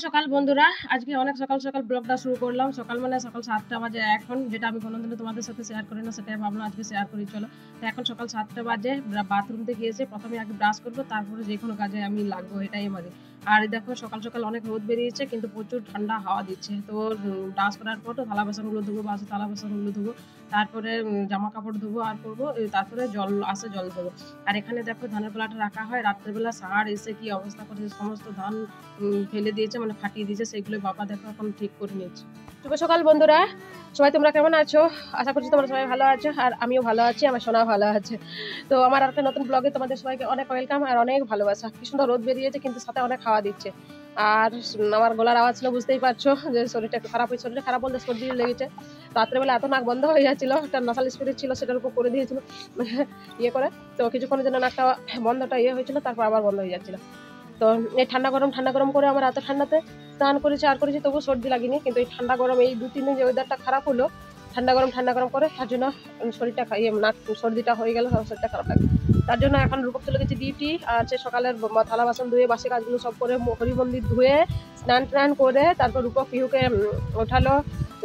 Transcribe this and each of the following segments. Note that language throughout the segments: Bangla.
সকাল বন্ধুরা, আজকে অনেক সকাল সকাল ব্লগটা শুরু করলাম। সকাল মানে সকাল 7টা বাজে এখন, যেটা আমি কোনোদিনও তোমাদের সাথে শেয়ার করি না, সেটাই ভাবলাম আজকে শেয়ার করি। চলো, তো এখন সকাল 7টা বাজে, বাথরুম থেকে এসে প্রথমে আগে ব্রাশ করবো, তারপরে যে কোনো কাজে আমি লাগবো, এটাই আমাদের। আর দেখো সকাল সকাল অনেক রোদ বেরিয়েছে, কিন্তু প্রচুর ঠান্ডা হাওয়া দিচ্ছে। তো ব্রাশ করার পর তো থালা বাসনগুলো ধুবো, বাসে থালা বাসনগুলো ধুবো, তারপরে জামা কাপড় ধুবো আর করবো, তারপরে জল আসে জল দেবো। আর এখানে দেখো ধানের বেলাটা রাখা হয়, রাত্রেবেলা ষাঁড় এসে কি অবস্থা করেছে, সমস্ত ধান ফেলে দিয়েছে, মানে ফাটিয়ে দিয়েছে, সেগুলো বাবা দেখো এখন ঠিক করে নিচ্ছে। শুভ সকাল বন্ধুরা, সবাই তোমরা কেমন আছো? আশা করছি তোমরা সবাই ভালো আছো, আর আমিও ভালো আছি, আমার সোনাও ভালো আছে। তো আমার একটা নতুন ব্লগে তোমাদের সবাইকে অনেক ওয়েলকাম আর অনেক ভালোবাসা। কি সুন্দর রোদ বেরিয়েছে, কিন্তু সাথে অনেক হাওয়া দিচ্ছে। আর আমার গলার আওয়াজ ছিল, বুঝতেই পারছো যে শরীরটা একটু খারাপ হয়েছে। শরীরটা খারাপ বলতে সর্দি লেগেছে। রাত্রেবেলা এত নাক বন্ধ হয়ে যাচ্ছিল, একটা নাসাল স্প্রে ছিল, সেটার উপর করে দিয়েছিল ইয়ে করে। তো কিছুক্ষণের জন্য নাকটা বন্ধটা হয়েছিল, তারপর আবার বন্ধ হয়ে যাচ্ছিল। তো এই ঠান্ডা গরম করে আমার এত ঠান্ডাতে স্নান করেছি আর করেছি, তবু সর্দি লাগেনি। কিন্তু এই ঠান্ডা গরম এই 2-3 দিন যে ওয়েদারটা খারাপ হলো, ঠান্ডা গরম করে, তার জন্য শরীরটা নাক সর্দিটা হয়ে গেল, শরীরটা খারাপ লাগে। তার জন্য এখন রূপক চলে গেছি ডিউটি। আর সে সকালের থালা বাসন ধুয়ে, বাসি কাজগুলো সব করে, হরি মন্দির ধুয়ে স্নান করে, তারপর রূপক পিহুকে ওঠালো।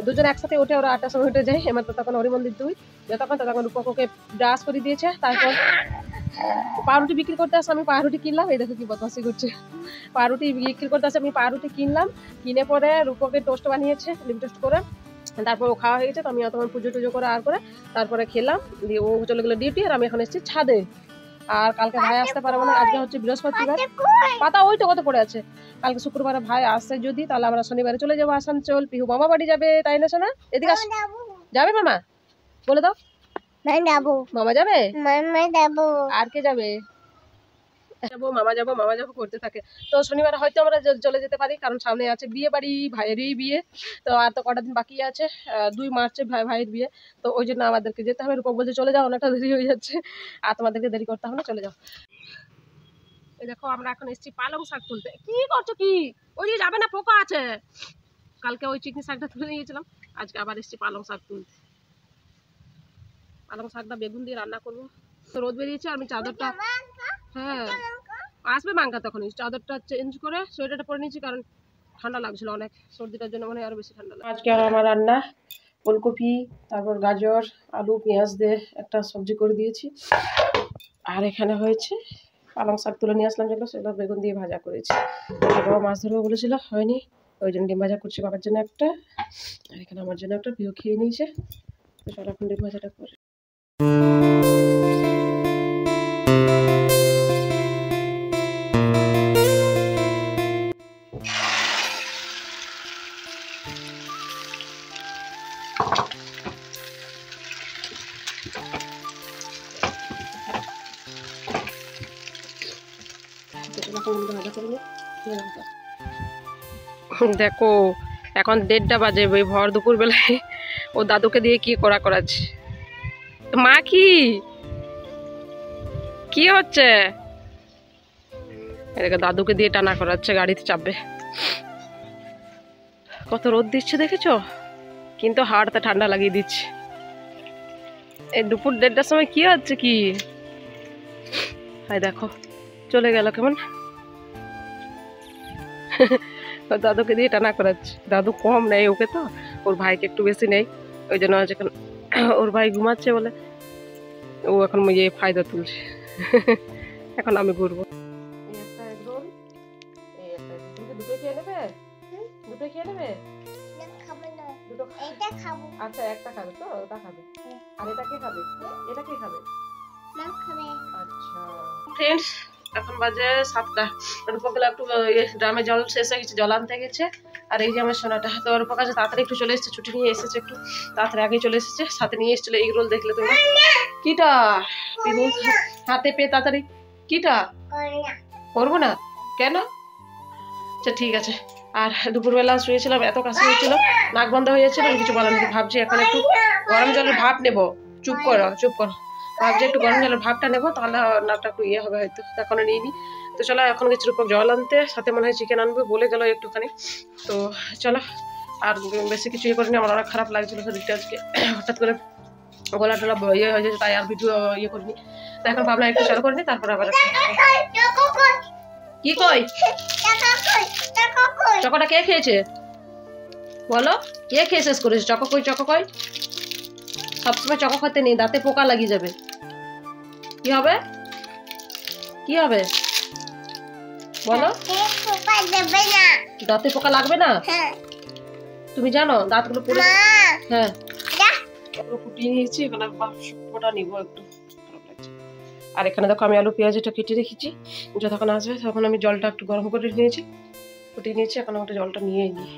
দুজন একসাথে উঠে, ওরা 8টার সময় উঠে যায়। এবার তো তখন হরি মন্দির ধুই, তখন রূপক ওকে ব্রাশ করে দিয়েছে। তারপর পাউরুটি বিক্রি করতে আসে, আমি পাউরুটি কিনলাম। এই দেখো কি বদমাশি করছে, পাউরুটি বিক্রি করতে আসে, আমি পাউরুটি কিনলাম। কিনে পরে রূপকে টোস্ট বানিয়েছে, ডিম টোস্ট করে। তারপর ও খাওয়া হয়ে গেছে, তো আমি তোমার পুজো টুজো করে আর করে তারপরে খেলাম। দিয়ে ও চলে গেলো ডিউটি, আর আমি এখন এসেছি ছাদে। আর কালকে ভাই আসতে পারবো না, আজকে হচ্ছে বৃহস্পতিবার। পাতা ওই তো কত পড়ে আছে। কালকে শুক্রবারে ভাই আসছে যদি, তাহলে আমরা শনিবারে চলে যাবো আসানসোল। পিহু মামা বাড়ি যাবে, তাই না শোনা? এদিকে যাবে মামা, বলে দাও। মামা যাবে, আর কে যাবে? মামা যাবো করতে থাকে। তো শনিবারে হয়তো আমরা চলে যেতে পারি, কারণ সামনে আছে বিয়ে বাড়ি, ভাইয়েরই বিয়ে। তো আর তো কটা দিন বাকি আছে, 2 মার্চে ভাইয়ের বিয়ে। তো ওই জন্য আমাদেরকে যেতে হবে। রূপক বলছে চলে যাও, অনেকটা দেরি হয়ে যাচ্ছে, আর তোমাদেরকে দেরি করতে হবে না, চলে যাও। এই দেখো আমরা এখন এসেছি পালং শাক তুলতে। কি করছো কি? ওই দিকে যাবে না, পোকা আছে। কালকে ওই চিকনি শাকটা তুলে নিয়েছিলাম, আজকে আবার এসেছি পালং শাক তুলতে। পালং শাকটা বেগুন দিয়ে রান্না করবো। তো রোদ বেরিয়েছে, আমি চাদরটা, হ্যাঁ আসবে মাঙ্কা, তখন চাদরটা চেঞ্জ করে সোয়েটারটা পরে নিয়েছি, কারণ ঠান্ডা লাগছিল অনেক, সর্দিটার জন্য মনে হয় আরো বেশি ঠান্ডা লাগে। আজকে আমার রান্না ফুলকপি, তারপর গাজর, আলু, পেঁয়াজ দিয়ে একটা সবজি করে দিয়েছি। আর এখানে হয়েছে পালং শাক তুলে নিয়ে আসলাম, যেগুলো সেগুলো বেগুন দিয়ে ভাজা করেছি। বাবা মাছ ধরবো বলেছিল, হয়নি, ওই জন্য ডিম ভাজা করছি বাবার জন্য একটা, আর এখানে আমার জন্য একটা। প্রিয় খেয়ে নিয়েছে, তো চলো এখন ডিম ভাজাটা করে। দেখো এখন 1:30টা বাজে, ওই ভর দুপুর বেলায় ও দাদুকে দিয়ে কি করাচ্ছে। মা কি হচ্ছে? এদিকে দাদুকে দিয়ে টানা করাচ্ছে, গাড়িতে চাপবে। কত রোদ দিচ্ছে দেখেছো, কিন্তু হাড়টা ঠান্ডা লাগিয়ে দিচ্ছে। এই দুপুর 1:30টার সময় কি হচ্ছে কি? হাই দেখো চলে গেল কেমন। দাদুকে দিয়ে টানা করাচ্ছে। দাদু কম নেই ওকে, তো ওর ভাইকে একটু বেশি নেই, ওই জন্য যখন ওর ভাই ঘুমাচ্ছে বলে ও এখন ফায়দা তুলছে। এখন আমি ঘুরবো। দুটো খেয়ে নেবে, দুটো খেয়ে নেবে। আচ্ছা একটা খাবে তো, ওটা খাবে। আর এটা কে খাবে? এটা কে খাবে? আচ্ছা ফ্রেন্ডস, এখন বাজে 7টা। রূপকগুলো একটু ড্রামে জল শেষ হয়ে গেছে, জল আনতে গেছে। আর এই যে আমার সোনাটা, তো রূপক কাছে তাড়াতাড়ি একটু চলে এসেছে, ছুটি নিয়ে এসেছে, একটু তাড়াতাড়ি আগে চলে এসেছে। সাথে নিয়ে এসেছিল এগ রোল, দেখলে তোমরা। কিটা হাতে পেয়ে তাড়াতাড়ি, কিটা করবো না কেন? আচ্ছা ঠিক আছে। আর দুপুরবেলা শুয়েছিলাম, এত কাশি হয়েছিল, নাক বন্ধ হয়ে যাচ্ছিল, কিছু বলার নেই। ভাবছি এখন একটু গরম জলের ভাপ নেবো। চুপ করো ভাবছি একটু গরম জলের ভাপটা নেবো, তাহলে নাকটা একটু হবে হয়তো, এখনো নিইনি। তো চলো এখন গেছি রূপক জল আনতে, সাথে মনে হয় চিকেন আনবে বলে গেল একটুখানি। তো চলো, আর বেশি কিছু করিনি, আমার অনেক খারাপ লাগছিল শরীরটা আজকে, হঠাৎ করে গলা টলা হয়ে যাচ্ছে, তাই আর ভিডিও করিনি। তো এখন ভাবলাম একটু চালু করিনি, তারপর আবার কি কই চকোটা কে খেয়েছে বলো? কে খেয়ে শেষ করেছে? চকো কই, চকো কই? সবসময় চকো খেতে নেই, দাঁতে পোকা লাগিয়ে যাবে। কি হবে? কি হবে বলো? দাঁতে পোকা লাগবে না? তুমি জানো দাঁতগুলো পুরো? হ্যাঁ, ফুটিয়ে নিয়েছি, এখানে বাষ্পটা নিবো একটু। আর এখানে দেখো আমি আলু পেঁয়াজটা কেটে রেখেছি, যতক্ষণ আসবে তখন আমি জলটা একটু গরম করে নিয়েছি, ফুটিয়ে নিয়েছি। এখন একটা জলটা নিয়ে নিই,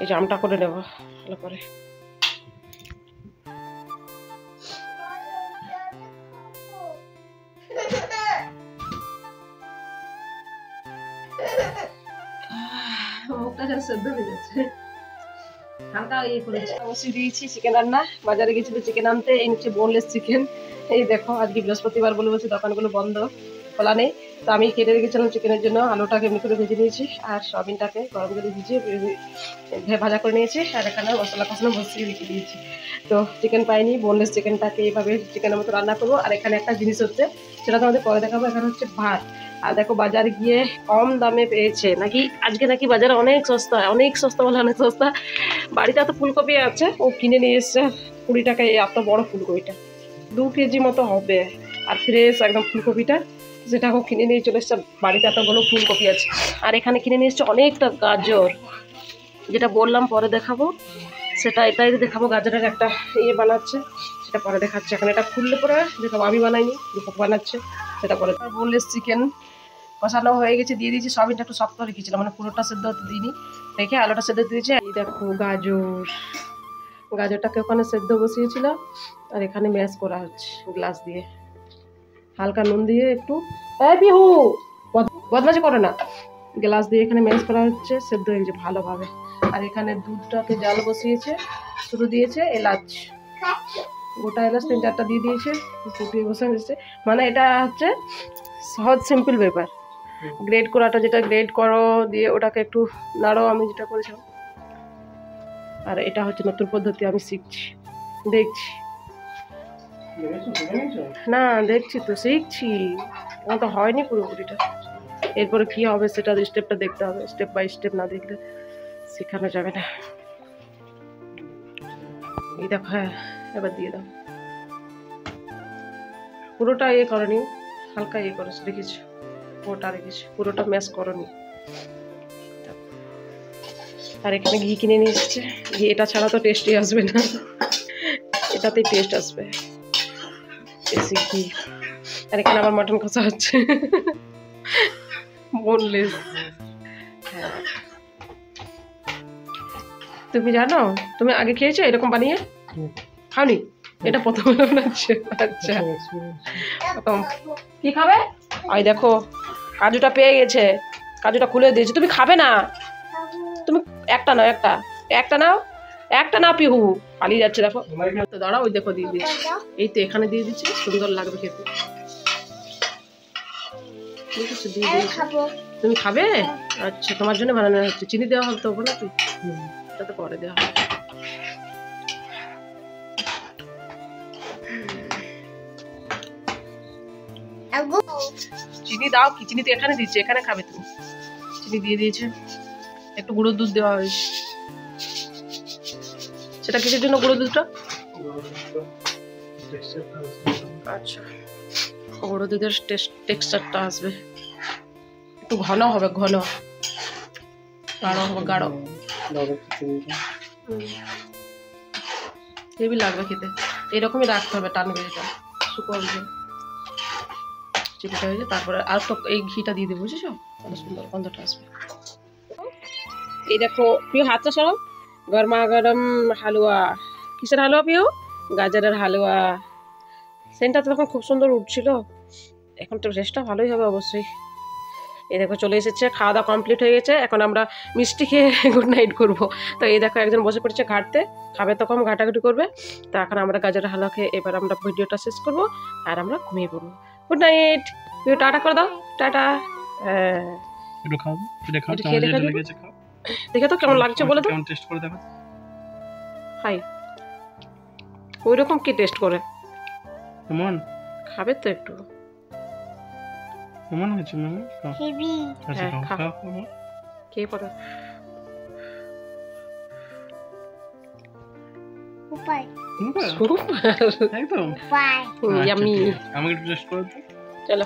এই জামটা করে নেবো ভালো করে। মুখটা সেদ্ধ হয়ে যাচ্ছে, হালকা ইয়ে করেছি। অবশ্যই দিয়েছি চিকেন রান্না, বাজারে গেছিল চিকেন আনতে, এই নিচে বোনলেস চিকেন। এই দেখো আজকে বৃহস্পতিবার বলে বলছি দোকানগুলো বন্ধ, খোলা নেই। তো আমি কেটে রেখেছিলাম চিকেনের জন্য, আলুটাকে এমনি করে ভেজে নিয়েছি আর সয়াবিনটাকে গরম করে ভিজিয়ে ভাজা করে নিয়েছি। আর এখানে মশলা কষানো বসিয়ে রেখে দিয়েছি। তো চিকেন পাইনি, বোনলেস চিকেনটাকে এইভাবে চিকেনের মতো রান্না করবো। আর এখানে একটা জিনিস হচ্ছে, সেটা তোমাদের পরে দেখাবো। এখানে হচ্ছে ভাত। আর দেখো বাজারে গিয়ে কম দামে পেয়েছে নাকি, আজকে নাকি বাজারে অনেক সস্তা, অনেক সস্তা বলে অনেক সস্তা। বাড়িতে এত ফুলকপি আছে, ও কিনে নিয়ে এসছে 20 টাকায় এত বড় ফুলকপিটা, 2 কেজি মতো হবে। আর ফ্রেশ একদম ফুলকপিটা, যেটা ও কিনে নিয়ে চলে এসছে। বাড়িতে এতগুলো ফুলকপি আছে। আর এখানে কিনে নিয়ে এসছে অনেকটা গাজর, যেটা বললাম পরে দেখাবো, সেটা এটাই দেখাবো। গাজরের একটা ইয়ে বানাচ্ছে, সেটা পরে দেখাচ্ছে। এখন এটা খুললে পরে দেখাবো, আমি বানাইনি, রূপক বানাচ্ছে, সেটা পরে। বোনলেস চিকেন কষানো হয়ে গেছে, দিয়ে দিয়েছি। সয়াবিনটা একটু শক্ত রেখেছিলাম, মানে পুরোটা সেদ্ধ হতে দিইনি, রেখে আলুটা সেদ্ধ দিয়েছি। এই দেখো গাজরটাকে ওখানে সেদ্ধ বসিয়েছিল, আর এখানে ম্যাশ করা হচ্ছে গ্লাস দিয়ে, হালকা নুন দিয়ে একটু। বিহু বদমাশি করে না, গ্লাস দিয়ে এখানে ম্যাশ করা হচ্ছে, সেদ্ধ হয়ে গেছে ভালোভাবে। আর এখানে দুধটাকে জাল বসিয়েছে, শুরু দিয়েছে এলাচ, গোটা এলাচ 3-4টা দিয়ে দিয়েছে, ফুটিয়ে বসে দিয়েছে। মানে এটা হচ্ছে সহজ সিম্পল ব্যাপার। গ্রেড করাটা, যেটা গ্রেড করো দিয়ে ওটাকে একটু নাড়ো, আমি যেটা করেছিলাম। আর এটা হচ্ছে নতুন পদ্ধতি, আমি শিখছি, দেখছি না, দেখছি তো, শিখছি। আমার তো হয়নি পুরোপুরিটা, এরপরে কি হবে সেটা স্টেপটা দেখতে হবে, স্টেপ বাই স্টেপ না দেখলে শেখানো যাবে না। এই দেখো, হ্যাঁ এবার দিয়ে দাও। পুরোটা ইয়ে করনি, হালকা ইয়ে করে রেখেছি, পুরোটা রেখেছি, পুরোটা ম্যাশ করনি। আর এখানে ঘি কিনে নিয়ে এসেছে, ঘি এটা ছাড়া তো টেস্টই আসবে না, এটাতেই টেস্ট আসবে, বেশি ঘি। আর এখানে আবার মাটন কষা হচ্ছে, বোনলেস। তুমি জানো, তুমি আগে খেয়েছো এরকম বানিয়ে? খাওনি? এটা প্রথম বানাচ্ছে। আচ্ছা, কি খাবে? ওই দেখো কাজুটা পেয়ে গেছে, কাজুটা খুলে দিয়েছে। তুমি খাবে না? তুমি একটা নাও, একটা নাও পিহু, পালিয়ে যাচ্ছে দেখো। তো দাঁড়াও, ওই দেখো দিয়ে দিচ্ছি, এই তো এখানে দিয়ে দিচ্ছি, সুন্দর লাগবে খেতে। তুমি খাবে? আচ্ছা, তোমার জন্য বানানো হচ্ছে। চিনি দেওয়া হবে তো না? তুই এটা তো পরে দেওয়া হবে। চিনি দাও কি? চিনি তো এখানে দিচ্ছে, এখানে খাবে তুমি। চিনি দিয়ে দিয়েছে, একটু গুঁড়ো দুধ দেওয়া হয়েছে। সেটা কিসের জন্য গুঁড়ো দুধটা? আচ্ছা, গুঁড়ো দুধের টেক্সচারটা আসবে, একটু ঘন হবে, ঘন গাঢ় হবে, গাঢ় হেভি লাগবে খেতে। এরকমই রাখতে হবে, টানবে এটা শুকোবে, চিপিটা হয়েছে। তারপরে আর তো এই ঘিটা দিয়ে দেবো, বুঝেছো? কত সুন্দর গন্ধটা আসবে। এই দেখো প্রিয়, হাতটা সরাও। গরমা গরম হালুয়া। কিসের হালুয়া প্রিয়? গাজরের হালুয়া। সেন্টটা তো তখন খুব সুন্দর উঠছিল, এখন তো টেস্টটা ভালোই হবে অবশ্যই। এই দেখো চলে এসেছে, খাওয়া দাওয়া কমপ্লিট হয়ে গেছে। এখন আমরা মিষ্টি খেয়ে গুড নাইট করবো। তো এই দেখো একজন বসে পড়েছে ঘাটতে, খাবে তো কম, ঘাটাঘাটি করবে। তো এখন আমরা গাজরের হালুয়া খেয়ে এবার আমরা ভিডিওটা শেষ করবো, আর আমরা ঘুমিয়ে পড়বো। গুড নাইট, টাটা করে দাও, টাটা। দেখে তো কেমন লাগছে বলে তো। হাই, ওই রকম কি টেস্ট করে? কেমন খাবে তো একটু? কেমন হয়েছে মামা? হেভি। আচ্ছা খাও। খেয়ে পড়ো। উপায় সুপার একদম ইয়াম্মি। আমাকে একটু টেস্ট করো তো। চলো।